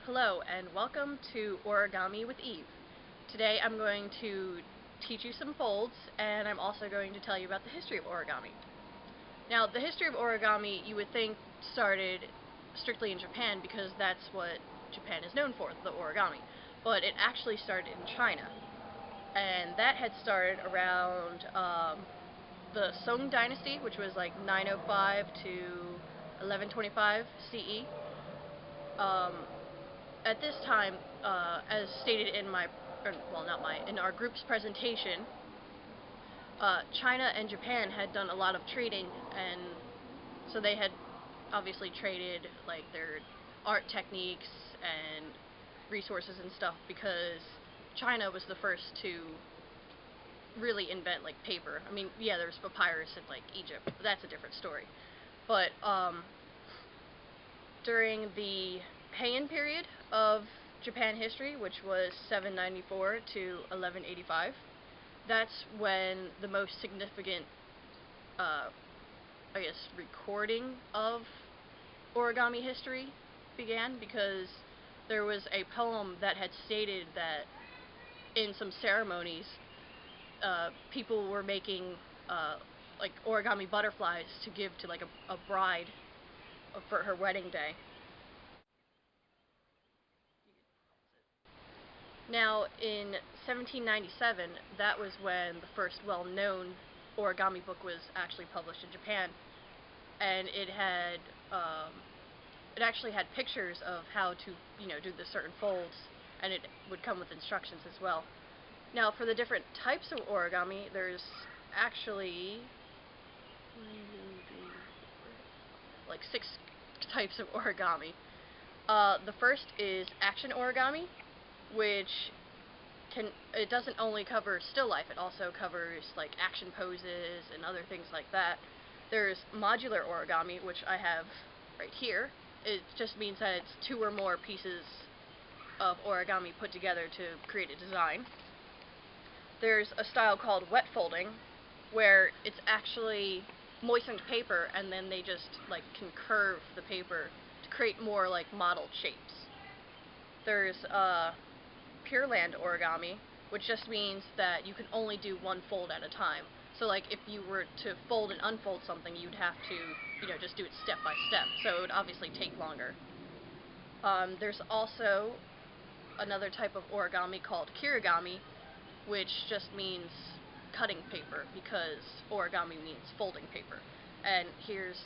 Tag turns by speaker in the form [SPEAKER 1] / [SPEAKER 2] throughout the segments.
[SPEAKER 1] Hello and welcome to Origami with Eve. Today I'm going to teach you some folds and I'm also going to tell you about the history of origami. Now the history of origami you would think started strictly in Japan because that's what Japan is known for, the origami. But it actually started in China. And that had started around the Song Dynasty, which was like 905 to 1125 CE. At this time, as stated in in our group's presentation, China and Japan had done a lot of trading, and so they had obviously traded like their art techniques and resources and stuff because China was the first to really invent like paper. I mean, yeah, there's papyrus in like Egypt, but that's a different story. But during the Heian period of Japan history, which was 794 to 1185, that's when the most significant, recording of origami history began, because there was a poem that had stated that in some ceremonies, people were making like origami butterflies to give to like a bride for her wedding day. Now, in 1797, that was when the first well-known origami book was actually published in Japan, and it actually had pictures of how to, do the certain folds, and it would come with instructions as well. Now, for the different types of origami, there's actually like 6 types of origami. The first is action origami, which it doesn't only cover still life, it also covers like action poses and other things like that. There's modular origami, which I have right here. It just means that it's 2 or more pieces of origami put together to create a design. There's a style called wet folding, where it's actually moistened paper and then they just like can curve the paper to create more like modeled shapes. There's Pure Land origami, which just means that you can only do one fold at a time. So like if you were to fold and unfold something, you'd have to, just do it step by step. So it would obviously take longer. There's also another type of origami called kirigami, which just means cutting paper, because origami means folding paper. And here's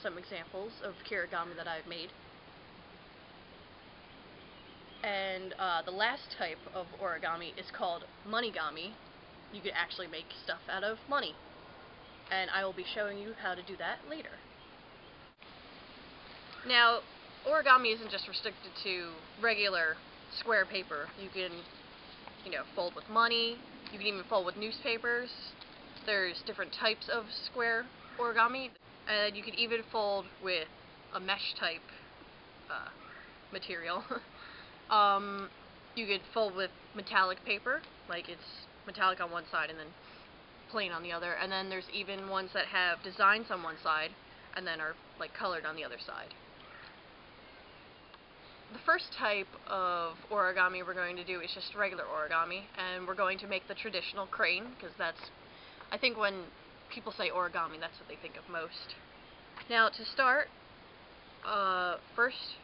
[SPEAKER 1] some examples of kirigami that I've made. And the last type of origami is called monigami. You could actually make stuff out of money. And I will be showing you how to do that later. Now, origami isn't just restricted to regular square paper. You can, fold with money. You can even fold with newspapers. There's different types of square origami. And you can even fold with a mesh type material. You could fold with metallic paper, like it's metallic on one side and then plain on the other, and then there's even ones that have designs on one side and then are like colored on the other side. The first type of origami we're going to do is just regular origami, and we're going to make the traditional crane, because I think when people say origami, that's what they think of most. Now to start, first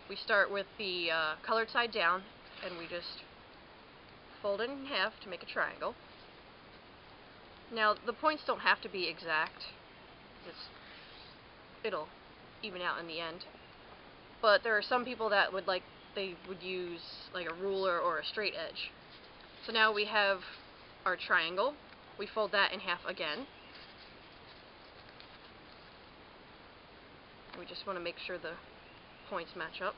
[SPEAKER 1] we start with the colored side down, and we just fold it in half to make a triangle. Now, the points don't have to be exact. It'll even out in the end. But there are some people that they would use like a ruler or a straight edge. So now we have our triangle. We fold that in half again. We just want to make sure the points match up.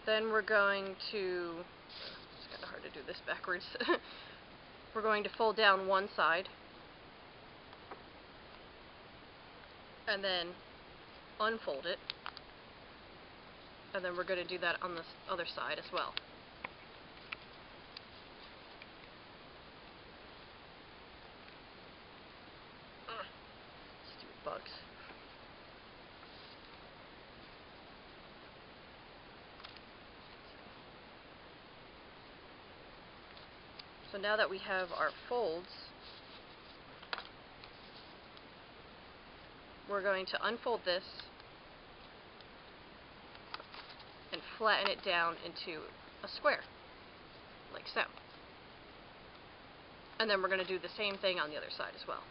[SPEAKER 1] Then we're going to, it's kind of hard to do this backwards. We're going to fold down one side and then unfold it, and then we're going to do that on this other side as well. Stupid bugs. now that we have our folds, we're going to unfold this and flatten it down into a square, like so. And then we're going to do the same thing on the other side as well.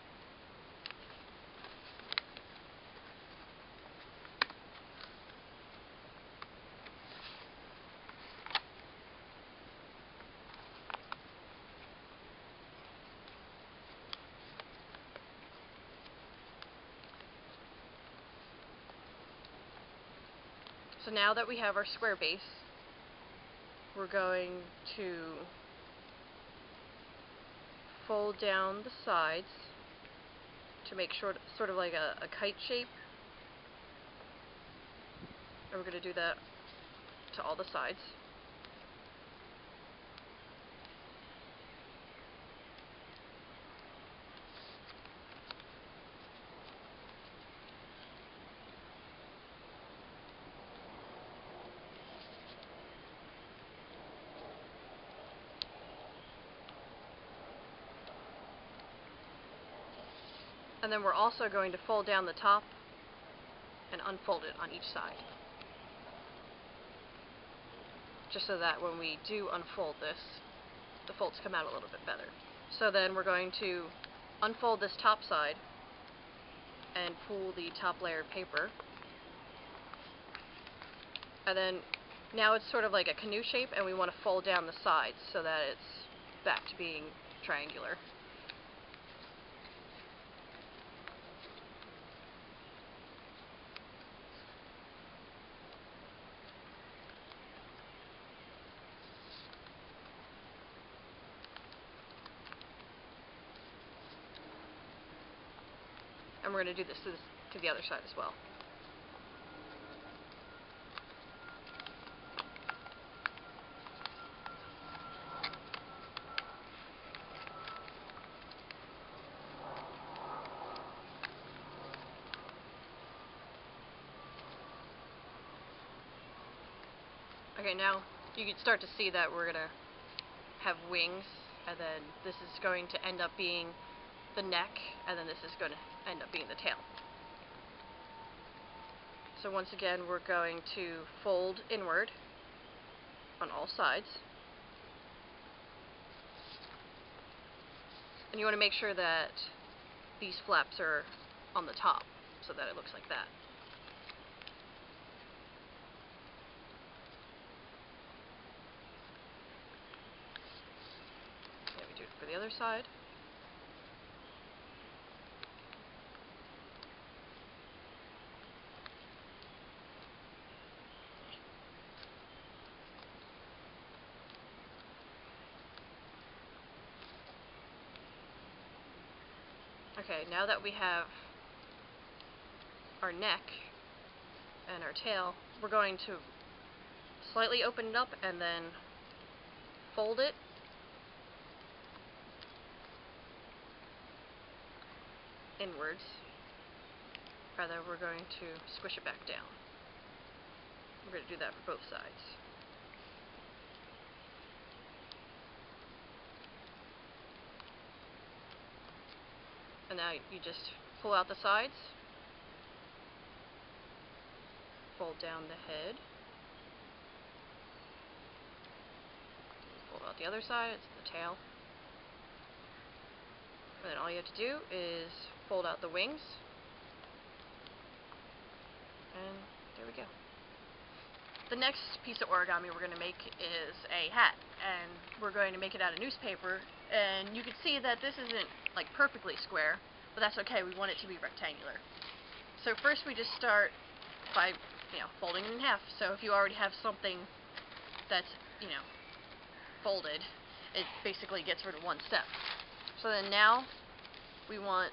[SPEAKER 1] So now that we have our square base, we're going to fold down the sides to make sort of like a kite shape. And we're going to do that to all the sides. And then we're also going to fold down the top and unfold it on each side. Just so that when we do unfold this, the folds come out a little bit better. So then we're going to unfold this top side and pull the top layer of paper. And then now it's sort of like a canoe shape, and we want to fold down the sides so that it's back to being triangular. And we're going to do this to the other side as well. Okay, now you can start to see that we're going to have wings, and then this is going to end up being the neck, and then this is going to end up being the tail. So once again, we're going to fold inward on all sides. And you want to make sure that these flaps are on the top so that it looks like that. Okay, we do it for the other side. Okay, now that we have our neck and our tail, we're going to slightly open it up and then fold it. Inwards. Rather, we're going to squish it back down. We're going to do that for both sides. And now you just pull out the sides, fold down the head, fold out the other side, it's the tail. And then all you have to do is fold out the wings, and there we go. The next piece of origami we're going to make is a hat, and we're going to make it out of newspaper, and you can see that this isn't like perfectly square, but that's okay, we want it to be rectangular. So first we just start by, folding it in half. So if you already have something that's, folded, it basically gets rid of one step. So then now we want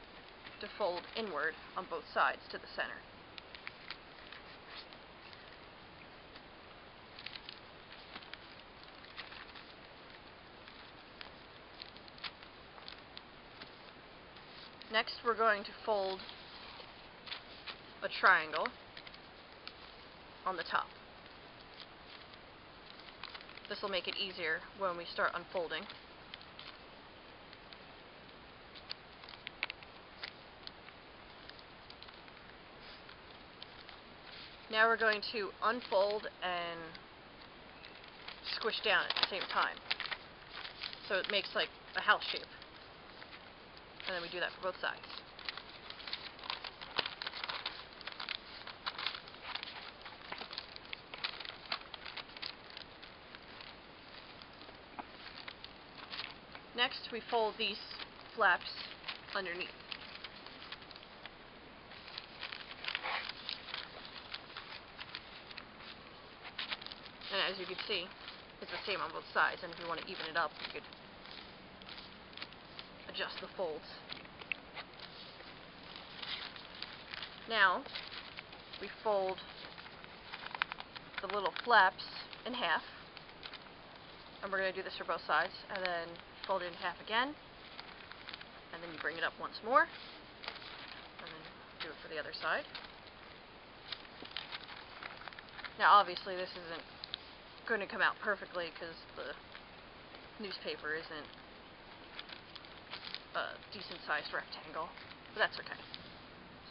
[SPEAKER 1] to fold inward on both sides to the center. Next, we're going to fold a triangle on the top. This will make it easier when we start unfolding. Now we're going to unfold and squish down at the same time. So it makes like a house shape. And then we do that for both sides. Next, we fold these flaps underneath. And as you can see, it's the same on both sides, and if you want to even it up, you could adjust the folds. Now, we fold the little flaps in half, and we're going to do this for both sides, and then fold it in half again, and then you bring it up once more, and then do it for the other side. Now obviously this isn't going to come out perfectly because the newspaper isn't a decent sized rectangle, but that's okay.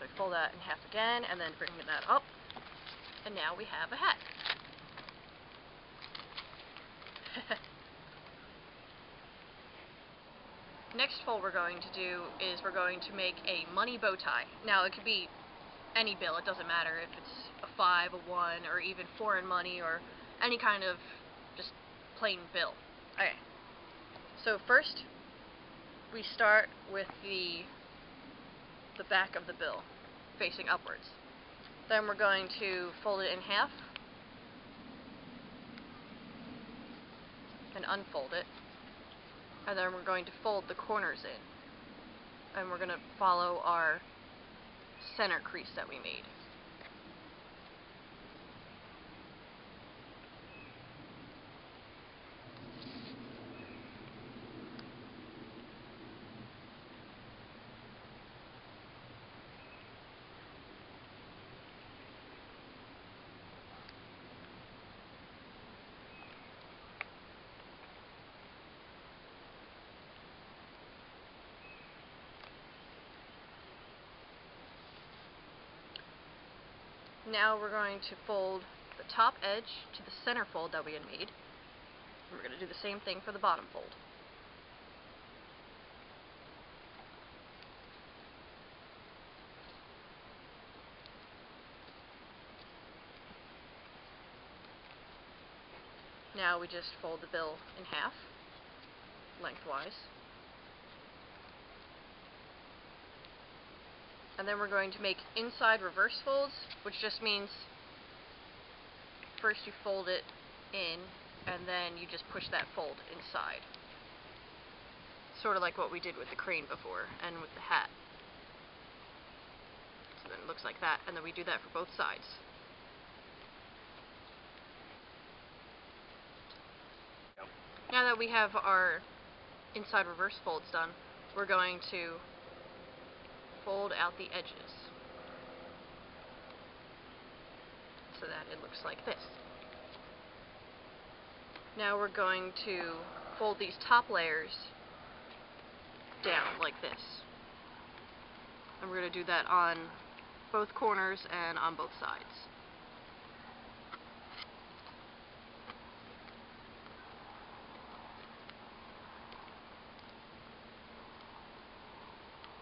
[SPEAKER 1] So we fold that in half again, and then bring that up, and now we have a hat. Next fold we're going to do is we're going to make a money bow tie. Now it could be any bill, it doesn't matter if it's a 5, a 1, or even foreign money, or any kind of just plain bill. Okay, so first we start with the back of the bill facing upwards. Then we're going to fold it in half and unfold it. And then we're going to fold the corners in. And we're going to follow our center crease that we made. Now we're going to fold the top edge to the center fold that we had made. We're going to do the same thing for the bottom fold. Now we just fold the bill in half, lengthwise. And then we're going to make inside reverse folds, which just means first you fold it in, and then you just push that fold inside. Sort of like what we did with the crane before, and with the hat. So then it looks like that, and then we do that for both sides. Now that we have our inside reverse folds done, we're going to fold out the edges so that it looks like this. Now we're going to fold these top layers down like this. And we're going to do that on both corners and on both sides.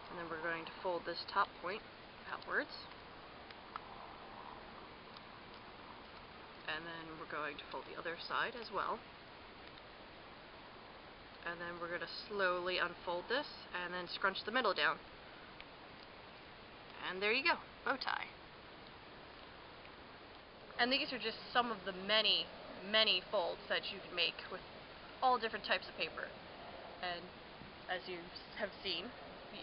[SPEAKER 1] And then we're going to fold this top point outwards. And then we're going to fold the other side as well. And then we're going to slowly unfold this and then scrunch the middle down. And there you go, bow tie. And these are just some of the many, many folds that you can make with all different types of paper. And as you have seen,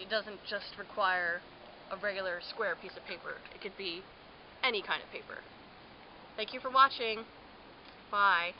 [SPEAKER 1] it doesn't just require a regular square piece of paper. It could be any kind of paper. Thank you for watching. Bye.